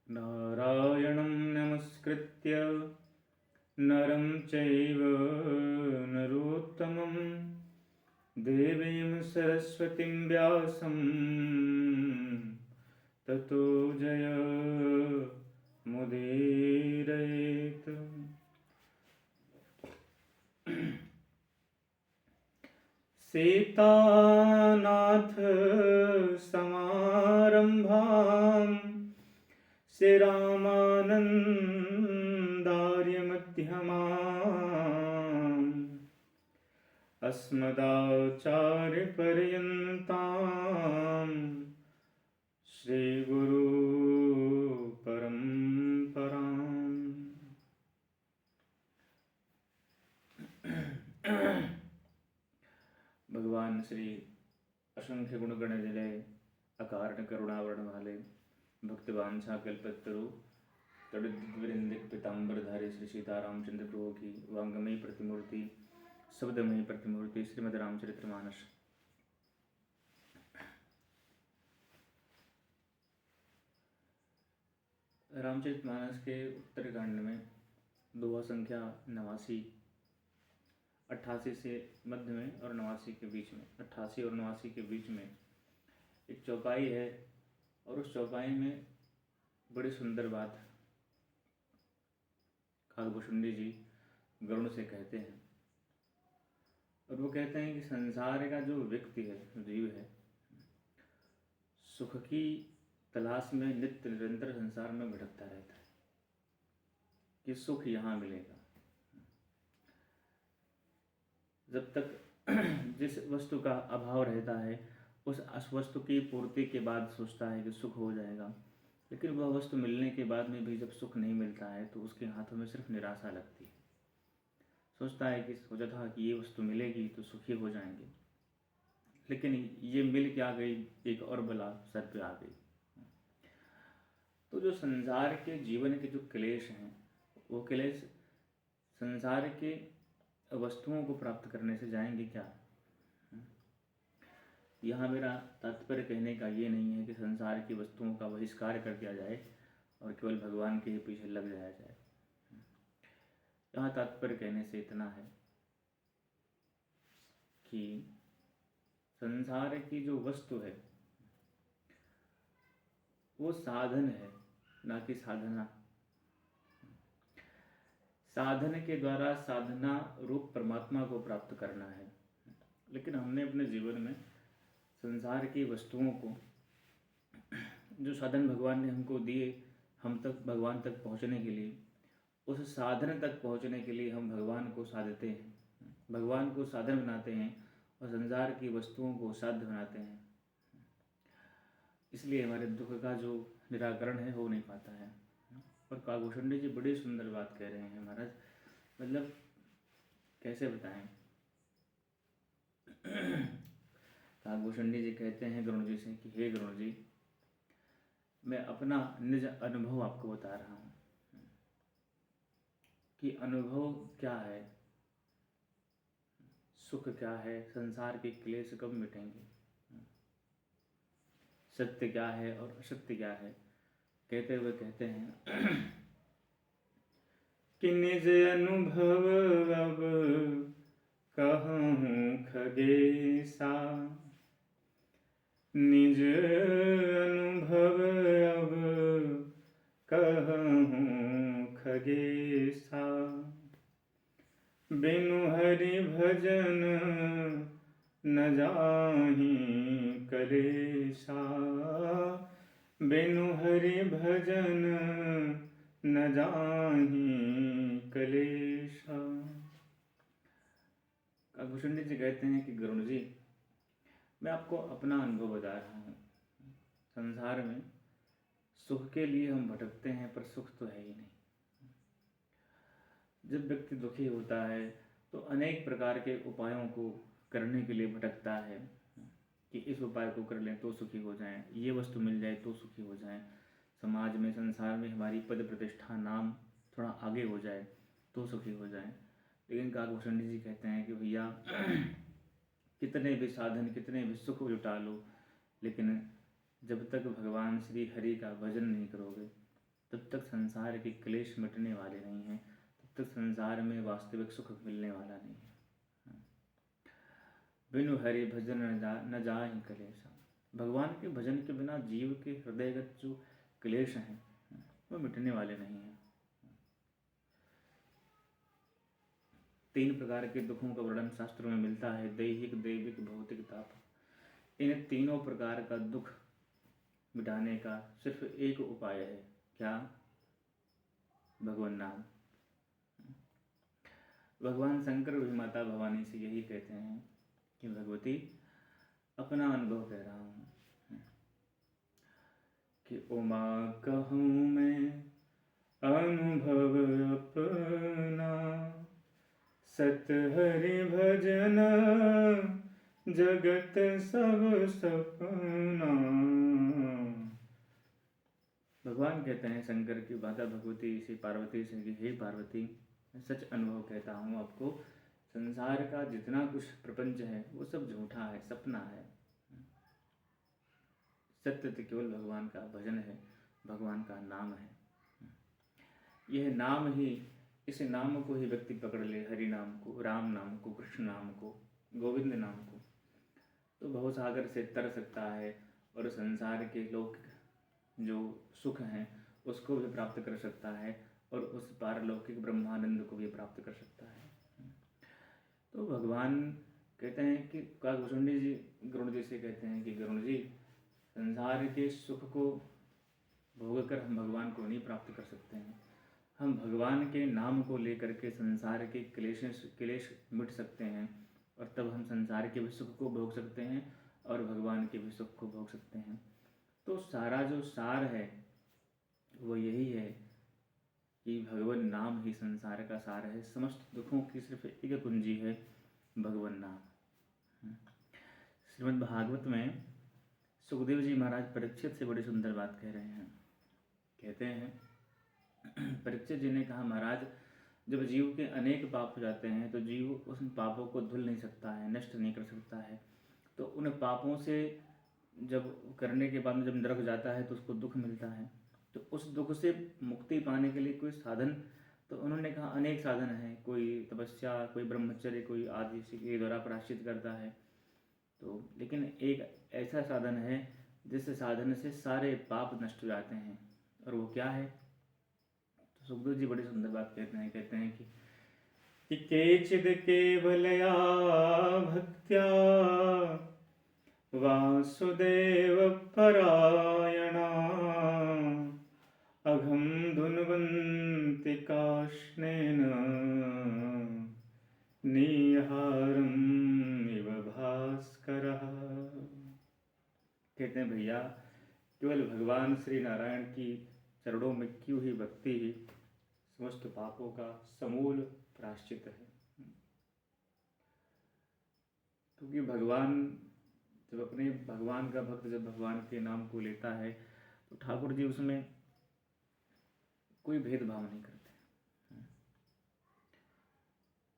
नारायणं नमस्कृत्य नरं चैव नरोत्तमं देवीं सरस्वतीं व्यासं ततो जयमुदीरयेत्। सीतानाथ समारम्भां श्रीरामानन्दार्य मध्यमाम् अस्मदाचार्यपर्यन्तां श्रीगुरु परम्पराम्। भगवान श्री असंख्य गुणगण निलय अकारण करुणावरण वाले भक्तवांछा कल्पतरु तड़िद्वृंदिक पीताम्बरधारी श्री सीतारामचंद्र प्रभु की वांगमयी प्रतिमूर्ति शब्दमयी प्रतिमूर्ति श्रीमद् रामचरितमानस। रामचरितमानस के उत्तरकांड में दोहा संख्या 89, 88 से मध्य में और 89 के बीच में, 88 और 89 के बीच में एक चौपाई है और उस चौपाई में बड़ी सुंदर बात काकभूषुंडी जी गरुड़ से कहते हैं। और वो कहते हैं कि संसार का जो व्यक्ति है, जीव है, सुख की तलाश में नित्य निरंतर संसार में भटकता रहता है कि सुख यहाँ मिलेगा। जब तक जिस वस्तु का अभाव रहता है उस वस्तु की पूर्ति के बाद सोचता है कि सुख हो जाएगा, लेकिन वह वस्तु मिलने के बाद में भी जब सुख नहीं मिलता है तो उसके हाथों में सिर्फ निराशा लगती है। सोचता है कि सोचा था कि ये वस्तु मिलेगी तो सुखी हो जाएंगे, लेकिन ये मिल के आ गई, एक और बला सर पे आ गई। तो जो संसार के जीवन के जो क्लेश हैं, वो क्लेश संसार के वस्तुओं को प्राप्त करने से जाएंगे क्या? यहाँ मेरा तात्पर्य कहने का ये नहीं है कि संसार की वस्तुओं का बहिष्कार कर दिया जाए और केवल भगवान के पीछे लग जाया जाए। यहाँ तात्पर्य कहने से इतना है कि संसार की जो वस्तु है वो साधन है, ना कि साधना। साधन के द्वारा साधना रूप परमात्मा को प्राप्त करना है, लेकिन हमने अपने जीवन में संसार की वस्तुओं को, जो साधन भगवान ने हमको दिए हम तक भगवान तक पहुंचने के लिए, उस साधन तक पहुंचने के लिए हम भगवान को साधते हैं, भगवान को साधन बनाते हैं और संसार की वस्तुओं को साध्य बनाते हैं। इसलिए हमारे दुख का जो निराकरण है हो नहीं पाता है। और काकभूषुंडी जी बड़ी सुंदर बात कह रहे हैं महाराज, मतलब कैसे बताएं। काकभूषुंडी जी कहते हैं गरुड़ जी से कि हे गरुड़ जी, मैं अपना निज अनुभव आपको बता रहा हूँ कि अनुभव क्या है, सुख क्या है, संसार के क्लेश कब मिटेंगे, सत्य क्या है और असत्य क्या है। कहते हुए कहते हैं कि निज अनुभव अब कहूँ खगेसा, निज अनुभव अब कहूँ खगेसा, बिनु हरि भजन न जाहि कलेसा, बिनु हरि भजन न जाहि कलेसा। काकभूषुंडी जी कहते हैं कि गरुड़ जी, मैं आपको अपना अनुभव बता रहा हूँ। संसार में सुख के लिए हम भटकते हैं पर सुख तो है ही नहीं। जब व्यक्ति दुखी होता है तो अनेक प्रकार के उपायों को करने के लिए भटकता है कि इस उपाय को कर लें तो सुखी हो जाएं, ये वस्तु मिल जाए तो सुखी हो जाएं, समाज में संसार में हमारी पद प्रतिष्ठा नाम थोड़ा आगे हो जाए तो सुखी हो जाएं। लेकिन काकभूषुंडी जी कहते हैं कि भैया कितने भी साधन, कितने भी सुख जुटा लो, लेकिन जब तक भगवान श्री हरि का भजन नहीं करोगे तब तक संसार के क्लेश मिटने वाले नहीं हैं, तब तक संसार में वास्तविक सुख मिलने वाला नहीं है। बिनु हरि भजन न जाहि कलेशा। भगवान के भजन के बिना जीव के हृदयगत जो क्लेश हैं वो मिटने वाले नहीं हैं। 3 प्रकार के दुखों का वर्णन शास्त्रों में मिलता है, दैहिक, दैविक, भौतिक, ताप। इन तीनों प्रकार का दुख मिटाने का सिर्फ एक उपाय है, क्या? भगवान नाम। भगवान शंकर भी माता भवानी से यही कहते हैं कि भगवती, अपना अनुभव कह रहा हूँ कि उमा कहूँ मैं अनुभव अपना, सत हरि भजन जगत सब सपना। भगवान कहते हैं शंकर की माता भगवती से पार्वती से कि हे पार्वती, मैं सच अनुभव कहता हूँ आपको, संसार का जितना कुछ प्रपंच है वो सब झूठा है, सपना है। सत्य तो केवल भगवान का भजन है, भगवान का नाम है। यह नाम ही, इस नाम को ही व्यक्ति पकड़ ले, हरि नाम को, राम नाम को, कृष्ण नाम को, गोविंद नाम को, तो भवसागर से तर सकता है और संसार के लौकिक जो सुख हैं उसको भी प्राप्त कर सकता है और उस पारलौकिक ब्रह्मानंद को भी प्राप्त कर सकता है। तो भगवान कहते हैं कि काकभूषुंडी जी गरुड़ जी से कहते हैं कि गरुड़ जी, संसार के सुख को भोग कर हम भगवान को नहीं प्राप्त कर सकते हैं। हम भगवान के नाम को लेकर के संसार के क्लेश मिट सकते हैं और तब हम संसार के भी सुख को भोग सकते हैं और भगवान के भी सुख को भोग सकते हैं। तो सारा जो सार है वो यही है कि भगवान नाम ही संसार का सार है। समस्त दुखों की सिर्फ एक कुंजी है, भगवान नाम। श्रीमद् भागवत में सुखदेव जी महाराज परीक्षित से बड़ी सुंदर बात कह रहे हैं। कहते हैं, परीक्षित जी ने कहा, महाराज, जब जीव के अनेक पाप हो जाते हैं तो जीव उन पापों को धुल नहीं सकता है, नष्ट नहीं कर सकता है। तो उन पापों से जब करने के बाद में जब नरक जाता है तो उसको दुख मिलता है। तो उस दुख से मुक्ति पाने के लिए कोई साधन, तो उन्होंने कहा अनेक साधन हैं, कोई तपस्या, कोई ब्रह्मचर्य, कोई आदि के द्वारा प्रायश्चित करता है। तो लेकिन एक ऐसा साधन है जिस साधन से सारे पाप नष्ट हो जाते हैं, और वो क्या है? तो सुखदेव जी बड़ी सुंदर बात कहते हैं कि केचिद केवलया भक्त्या वासुदेव परायणा अघम धुन्वन्ति काष्णेन निहारम् इव भास्करः। कहते हैं भैया, केवल भगवान श्री नारायण की चरणों में की हुई भक्ति ही समस्त पापों का समूल प्रायश्चित है। क्योंकि भगवान का भक्त जब भगवान के नाम को लेता है तो ठाकुर जी उसमें कोई भेदभाव नहीं करते।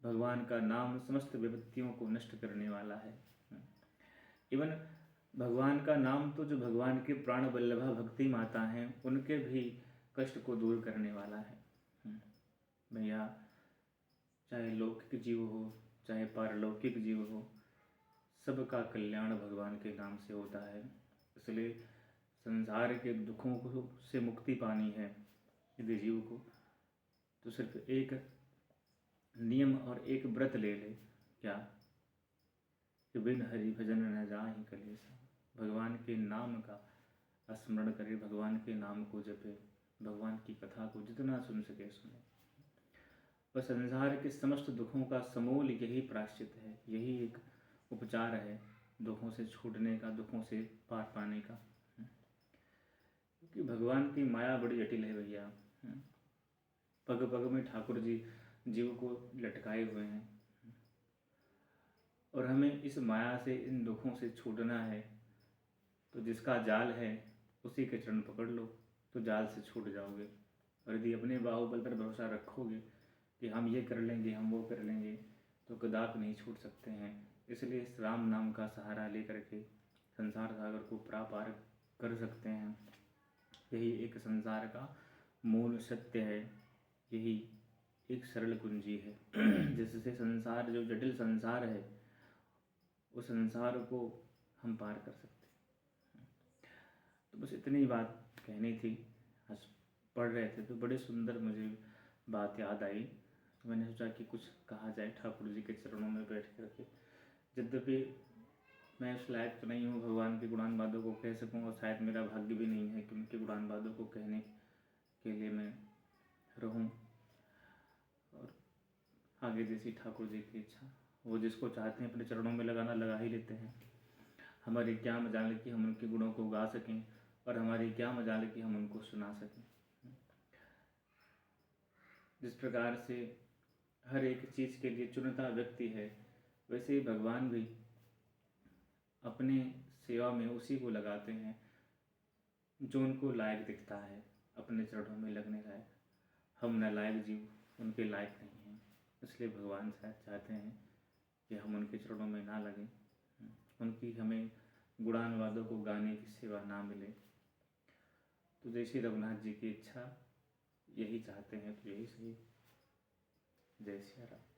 भगवान का नाम समस्त विपत्तियों को नष्ट करने वाला है। इवन भगवान का नाम तो जो भगवान के प्राण वल्लभा भक्ति माता हैं उनके भी कष्ट को दूर करने वाला है। भैया, चाहे लौकिक जीव हो चाहे पारलौकिक जीव हो, सबका कल्याण भगवान के नाम से होता है। इसलिए संसार के दुखों को से मुक्ति पानी है यदि जीव को, तो सिर्फ एक नियम और एक व्रत ले ले, क्या? कि बिन हरि भजन न जाहि कलेसा। भगवान के नाम का स्मरण करे, भगवान के नाम को जपे, भगवान की कथा को जितना सुन सके सुने। और संसार के समस्त दुखों का समूल यही प्रायश्चित है, यही एक उपचार है दुखों से छूटने का, दुखों से पार पाने का। क्योंकि भगवान की माया बड़ी जटिल है भैया। पग पग में ठाकुर जी जीव को लटकाए हुए हैं और हमें इस माया से, इन दुखों से छूटना है। तो जिसका जाल है उसी के चरण पकड़ लो तो जाल से छूट जाओगे। और यदि अपने बाहुबल पर भरोसा रखोगे कि हम ये कर लेंगे, हम वो कर लेंगे, तो कदापि नहीं छूट सकते हैं। इसलिए इस राम नाम का सहारा लेकर के संसार सागर को पार कर सकते हैं। यही एक संसार का मूल सत्य है, यही एक सरल कुंजी है जिससे संसार, जो जटिल संसार है, उस संसार को हम पार कर सकते हैं। तो बस इतनी बात कहनी थी। आज पढ़ रहे थे तो बड़े सुंदर मुझे बात याद आई, तो मैंने सोचा कि कुछ कहा जाए ठाकुर जी के चरणों में बैठ करके। यद्यपि मैं उस लायक तो नहीं हूँ भगवान के गुणान वादों को कह सकूँ, और शायद मेरा भाग्य भी नहीं है कि उनके गुणान वादों को कहने के लिए मैं रहूँ। और आगे जैसी ठाकुर जी की इच्छा, वो जिसको चाहते हैं अपने चरणों में लगाना लगा ही लेते हैं। हमारी क्या मजाल कि हम उनके गुणों को गा सकें, और हमारी क्या मजाल कि हम उनको सुना सकें। जिस प्रकार से हर एक चीज़ के लिए चुनता व्यक्ति है, वैसे ही भगवान भी अपने सेवा में उसी को लगाते हैं जो उनको लायक दिखता है अपने चरणों में लगने लायक। हम नालायक जीव उनके लायक नहीं हैं, इसलिए भगवान शायद चाहते हैं कि हम उनके चरणों में ना लगें, उनकी हमें गुणान वादों को गाने की सेवा ना मिले। तो जैसे रघुनाथ जी की इच्छा यही चाहते हैं, तो यही सही। जय सिया राम।